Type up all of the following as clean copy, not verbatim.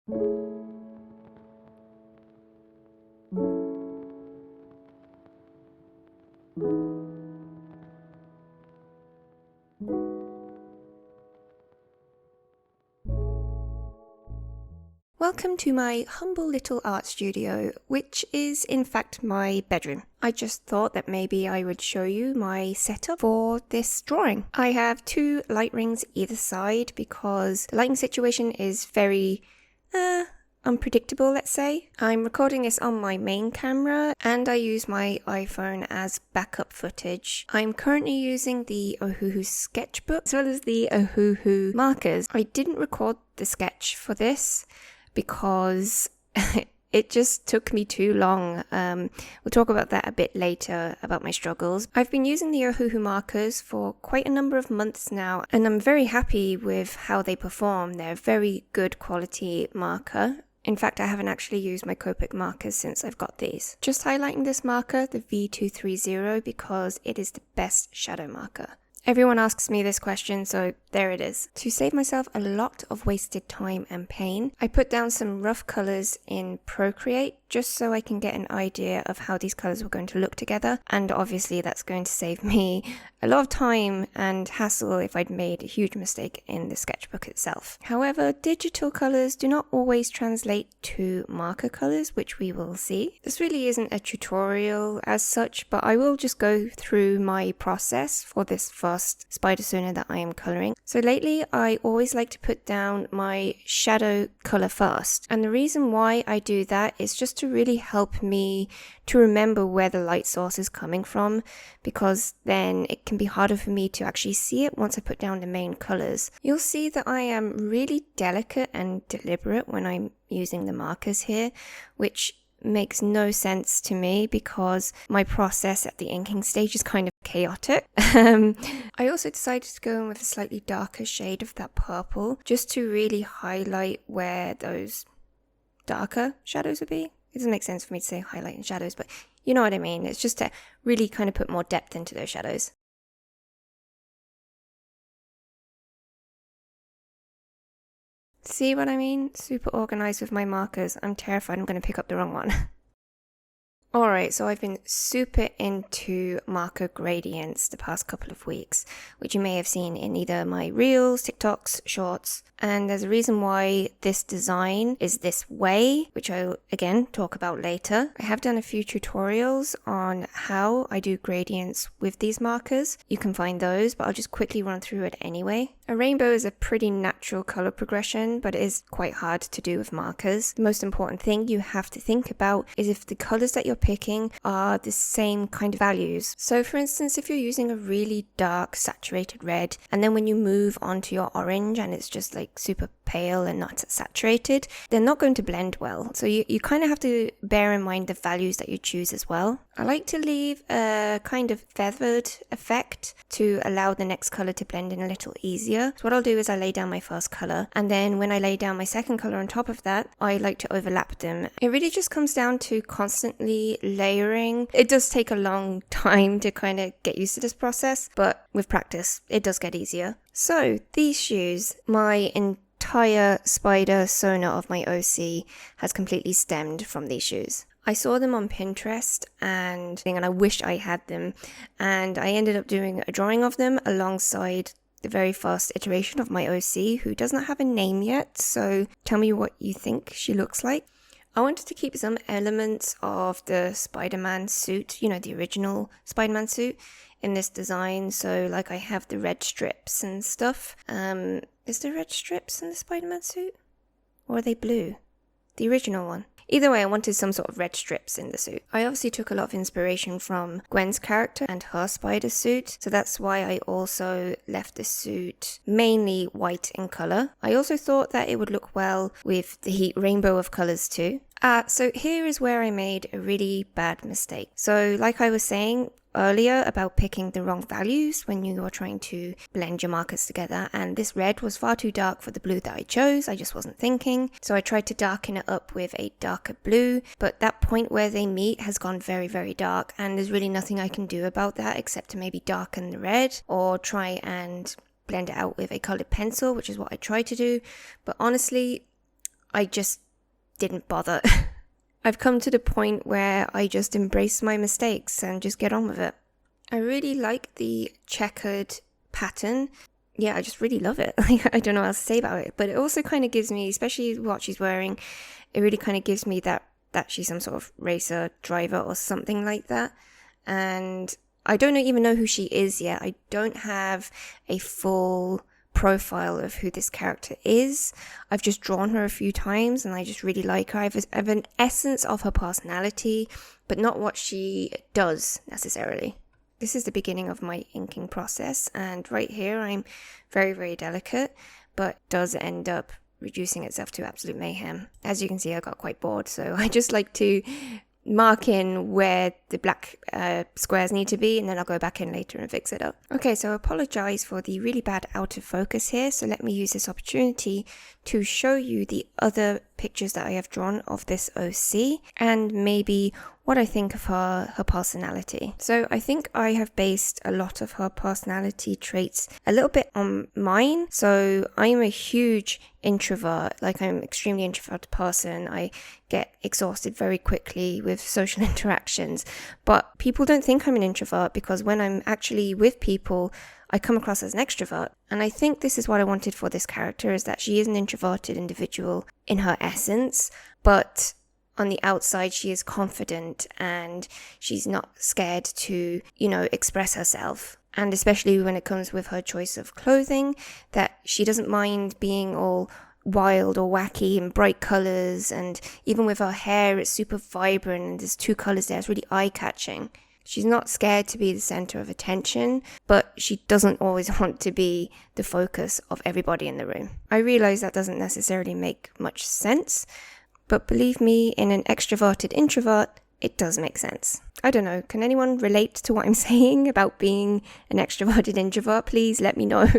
Welcome to my humble little art studio, which is in fact my bedroom. I just thought that maybe I would show you my setup for this drawing. I have two light rings either side because the lighting situation is very unpredictable, let's say. I'm recording this on my main camera and I use my iPhone as backup footage. I'm currently using the Ohuhu sketchbook as well as the Ohuhu markers. I didn't record the sketch for this because it just took me too long. We'll talk about that a bit later, about my struggles. I've been using the Ohuhu markers for quite a number of months now, and I'm very happy with how they perform. They're a very good quality marker. In fact, I haven't actually used my Copic markers since I've got these. Just highlighting this marker, the V230, because it is the best shadow marker. Everyone asks me this question, so there it is. To save myself a lot of wasted time and pain, I put down some rough colors in Procreate just so I can get an idea of how these colors were going to look together. And obviously that's going to save me a lot of time and hassle if I'd made a huge mistake in the sketchbook itself. However, digital colors do not always translate to marker colors, which we will see. This really isn't a tutorial as such, but I will just go through my process for this first Spider-Suna that I am coloring. So lately, I always like to put down my shadow color first. And the reason why I do that is just to really help me to remember where the light source is coming from, because then it can be harder for me to actually see it once I put down the main colors. You'll see that I am really delicate and deliberate when I'm using the markers here, which makes no sense to me because my process at the inking stage is kind of chaotic. I also decided to go in with a slightly darker shade of that purple just to really highlight where those darker shadows would be. It doesn't make sense for me to say highlight and shadows, but you know what I mean. It's just to really kind of put more depth into those shadows. See what I mean? Super organized with my markers. I'm terrified I'm going to pick up the wrong one. Alright, so I've been super into marker gradients the past couple of weeks, which you may have seen in either my reels, TikToks, shorts, and there's a reason why this design is this way, which I'll again talk about later. I have done a few tutorials on how I do gradients with these markers. You can find those, but I'll just quickly run through it anyway. A rainbow is a pretty natural color progression, but it is quite hard to do with markers. The most important thing you have to think about is if the colors that you're picking are the same kind of values. So for instance, if you're using a really dark saturated red, and then when you move onto your orange and it's just like super pale and not saturated, they're not going to blend well. So you kind of have to bear in mind the values that you choose as well. I like to leave a kind of feathered effect to allow the next color to blend in a little easier. So what I'll do is I lay down my first color, and then when I lay down my second color on top of that, I like to overlap them. It really just comes down to constantly layering. It does take a long time to kind of get used to this process, but with practice, it does get easier. So these shoes, my entire Spider-Suna of my OC has completely stemmed from these shoes. I saw them on Pinterest and I wished I had them, and I ended up doing a drawing of them alongside the very first iteration of my OC, who does not have a name yet, so tell me what you think she looks like. I wanted to keep some elements of the Spider-Man suit, you know, the original Spider-Man suit in this design. So like I have the red strips and stuff. Is there red strips in the Spider-Man suit? Or are they blue? The original one. Either way, I wanted some sort of red strips in the suit. I obviously took a lot of inspiration from Gwen's character and her spider suit, so that's why I also left the suit mainly white in color. I also thought that it would look well with the rainbow of colors too. So here is where I made a really bad mistake. So like I was saying earlier about picking the wrong values when you are trying to blend your markers together, and this red was far too dark for the blue that I chose. I just wasn't thinking, so I tried to darken it up with a darker blue, but that point where they meet has gone very, very dark, and there's really nothing I can do about that except to maybe darken the red or try and blend it out with a colored pencil, which is what I tried to do. But honestly, I just didn't bother. I've come to the point where I just embrace my mistakes and just get on with it. I really like the checkered pattern. Yeah, I just really love it. I don't know what else to say about it, but it also kind of gives me, especially what she's wearing, it really kind of gives me that she's some sort of racer driver or something like that. And I don't even know who she is yet. I don't have a full profile of who this character is. I've just drawn her a few times and I just really like her. I have an essence of her personality, but not what she does necessarily. This is the beginning of my inking process, and right here I'm very, very delicate, but does end up reducing itself to absolute mayhem. As you can see, I got quite bored, so I just like to mark in where the black squares need to be, and then I'll go back in later and fix it up. Okay, so I apologize for the really bad out of focus here, so let me use this opportunity to show you the other pictures that I have drawn of this OC, and maybe what I think of her personality. So I think I have based a lot of her personality traits a little bit on mine. So I'm a huge introvert, like I'm an extremely introverted person. I get exhausted very quickly with social interactions, but people don't think I'm an introvert because when I'm actually with people, I come across as an extrovert. And I think this is what I wanted for this character, is that she is an introverted individual in her essence, but on the outside, she is confident and she's not scared to, express herself. And especially when it comes with her choice of clothing, that she doesn't mind being all wild or wacky and bright colors. And even with her hair, it's super vibrant and there's 2 colors there. It's really eye-catching. She's not scared to be the center of attention, but she doesn't always want to be the focus of everybody in the room. I realize that doesn't necessarily make much sense, but believe me, in an extroverted introvert, it does make sense. I don't know, can anyone relate to what I'm saying about being an extroverted introvert? Please let me know.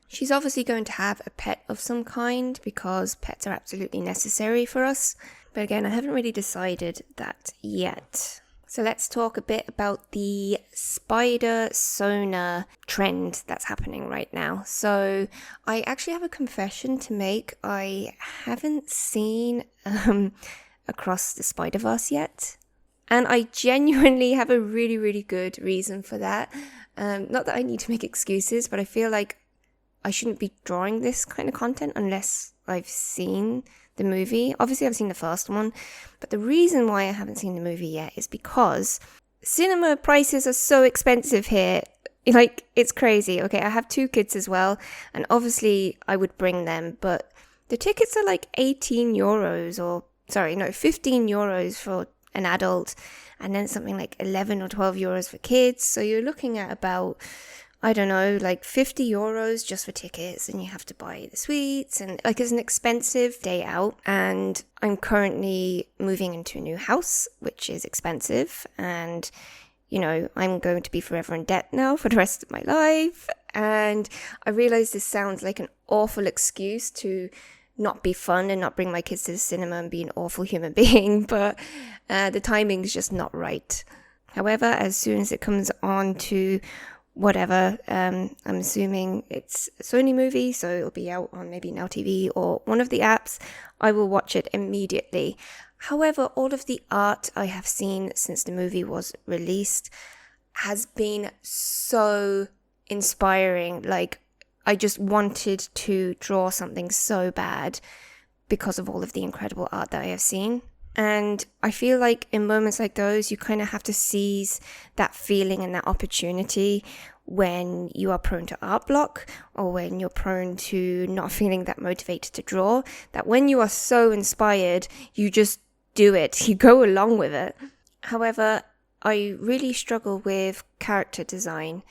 She's obviously going to have a pet of some kind because pets are absolutely necessary for us. But again, I haven't really decided that yet. So let's talk a bit about the spider Sona trend that's happening right now. So I actually have a confession to make. I haven't seen Across the Spider-Verse yet. And I genuinely have a really, really good reason for that. Not that I need to make excuses, but I feel like I shouldn't be drawing this kind of content unless I've seen the movie. Obviously, I've seen the first one, but the reason why I haven't seen the movie yet is because cinema prices are so expensive here. Like, it's crazy. Okay, I have 2 kids as well, and obviously I would bring them, but the tickets are like 15 euros for an adult, and then something like 11 or 12 euros for kids. So you're looking at about, I don't know, like 50 euros just for tickets, and you have to buy the suites, and like it's an expensive day out. And I'm currently moving into a new house, which is expensive, and I'm going to be forever in debt now for the rest of my life. And I realize this sounds like an awful excuse to not be fun and not bring my kids to the cinema and be an awful human being, but the timing's just not right. However, as soon as it comes on to whatever, I'm assuming it's a Sony movie, so it'll be out on maybe Now TV or one of the apps, I will watch it immediately. However, all of the art I have seen since the movie was released has been so inspiring. Like, I just wanted to draw something so bad because of all of the incredible art that I have seen. And I feel like in moments like those, you kind of have to seize that feeling and that opportunity when you are prone to art block, or when you're prone to not feeling that motivated to draw, that when you are so inspired, you just do it, you go along with it. However, I really struggle with character design.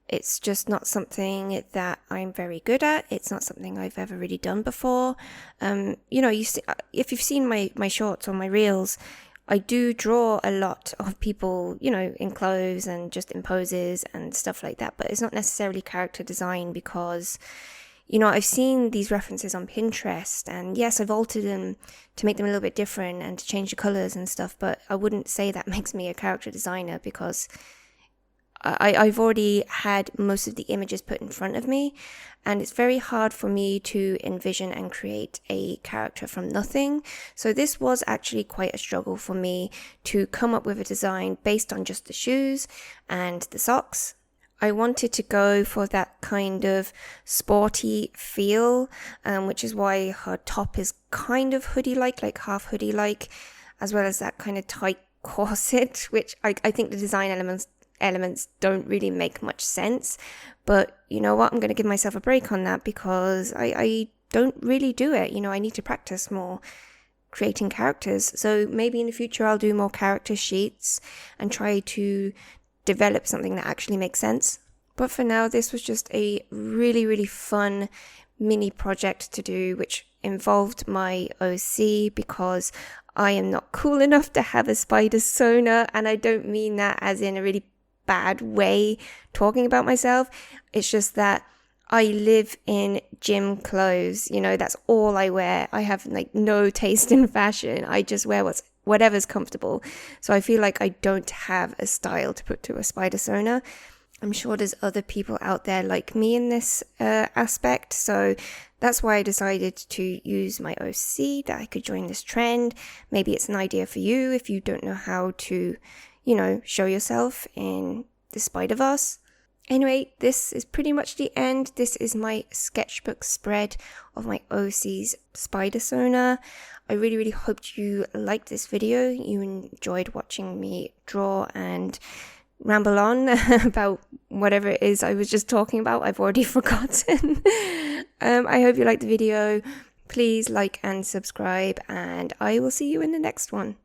It's just not something that I'm very good at. It's not something I've ever really done before. If you've seen my shorts or my reels, I do draw a lot of people, in clothes and just in poses and stuff like that. But it's not necessarily character design because, I've seen these references on Pinterest, and yes, I've altered them to make them a little bit different and to change the colors and stuff. But I wouldn't say that makes me a character designer because I've already had most of the images put in front of me, and it's very hard for me to envision and create a character from nothing. So this was actually quite a struggle for me to come up with a design based on just the shoes and the socks. I wanted to go for that kind of sporty feel, which is why her top is kind of hoodie-like, like half hoodie-like, as well as that kind of tight corset, which I think the design elements don't really make much sense. But you know what? I'm going to give myself a break on that because I don't really do it. You know, I need to practice more creating characters. So maybe in the future I'll do more character sheets and try to develop something that actually makes sense. But for now, this was just a really, really fun mini project to do, which involved my OC because I am not cool enough to have a Spidersona, and I don't mean that as in a really bad way talking about myself. It's just that I live in gym clothes, you know, that's all I wear. I have like no taste in fashion. I just wear whatever's comfortable. So I feel like I don't have a style to put to a Spidersona. I'm sure there's other people out there like me in this aspect. So that's why I decided to use my OC, that I could join this trend. Maybe it's an idea for you if you don't know how to, you know, show yourself in the Spider-Verse. Anyway, this is pretty much the end. This is my sketchbook spread of my OC's Spidersona. I really, really hoped you liked this video. You enjoyed watching me draw and ramble on about whatever it is I was just talking about. I've already forgotten. I hope you liked the video. Please like and subscribe, and I will see you in the next one.